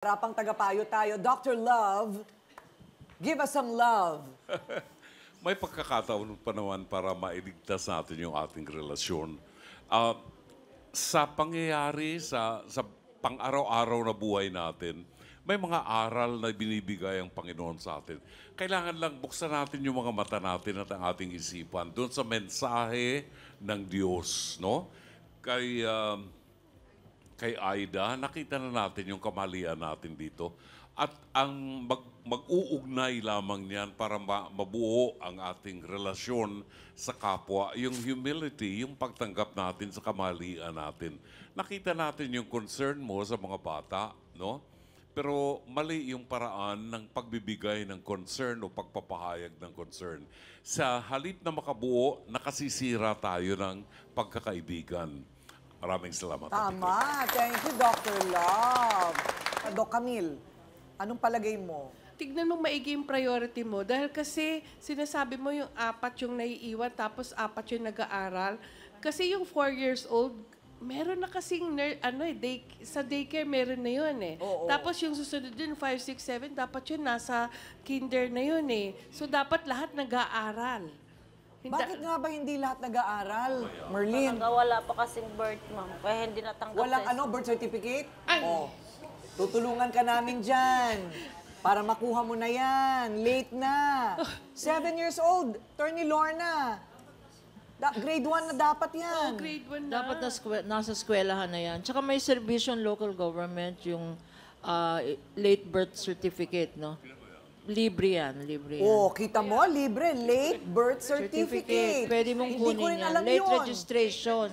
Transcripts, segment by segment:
Harapang tagapayo tayo. Dr. Love, give us some love. May pagkakataon pa naman para mailigtas natin yung ating relasyon. Ah, sa pangyayari, sa pang-araw-araw na buhay natin, may mga aral na binibigay ang Panginoon sa atin. Kailangan lang buksan natin yung mga mata natin at ang ating isipan doon sa mensahe ng Diyos, no? Kay Aida, nakita na natin yung kamalian natin dito. At ang mag-uugnay lamang niyan para mabuo ang ating relasyon sa kapwa, yung humility, yung pagtanggap natin sa kamalian natin. Nakita natin yung concern mo sa mga bata, no? Pero mali yung paraan ng pagbibigay ng concern o pagpapahayag ng concern. Sa halip na makabuo, nakasisira tayo ng pagkakaibigan. Maraming salamat. Tama. Thank you, Dr. Love. Doc Camille, anong palagay mo? Tignan mo maigi yung priority mo. Dahil kasi sinasabi mo yung 4 yung naiiwan, tapos 4 yung nag-aaral. Kasi yung 4 years old, meron na kasing, sa daycare meron na yun eh. Oo. Tapos yung susunod din, 5, 6, 7, dapat yun nasa kinder na yun eh. So dapat lahat nag-aaral. Bakit nga ba hindi lahat nag-aaral? Merlin, Wala pa kasing birth, ma'am. Kaya hindi natanggap walang sa birth certificate? Ay! Oh, tutulungan ka namin dyan. Para makuha mo na yan. Late na. 7 years old. Attorney Lorna. Grade 1 na dapat yan. Grade 1 na. Dapat nasa eskwelahan na yan. Tsaka may servisyon local government, yung late birth certificate, no? Libre yan, libre yan. Oh, kita mo, libre. Late birth certificate. Pwede mong Hindi ko kunin rin yan. alam Late yun. registration.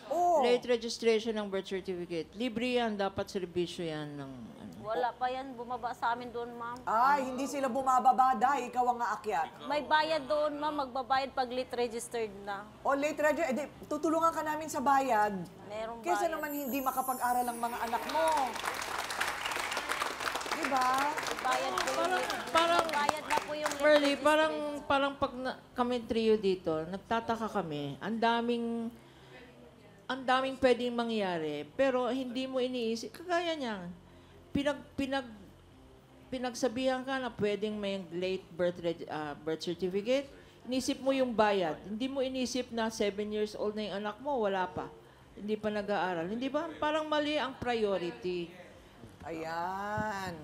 Oh. Late registration ng birth certificate. Libre yan, dapat servisyo yan ng ano. Wala pa yan. Bumaba sa amin doon, ma'am. Ay, hindi sila bumababa dahil ikaw ang aakyat. May bayad doon, ma'am. Magbabayad pag late registered na. O late register, tutulungan ka namin sa bayad. Merong Kesa bayad. naman hindi makapag-aral ang mga anak mo. Diba? Bayad po yung Parang, bayad na po yung late Merly, registered. parang pag kami trio dito, nagtataka kami, ang daming pwedeng mangyari, pero hindi mo iniisip, kagaya niyan, pinagsabihan ka na pwedeng may late birth certificate, inisip mo yung bayad, hindi mo inisip na 7 years old na yung anak mo, wala pa, hindi pa nag-aaral. Hindi ba? Parang mali ang priority. Ayan.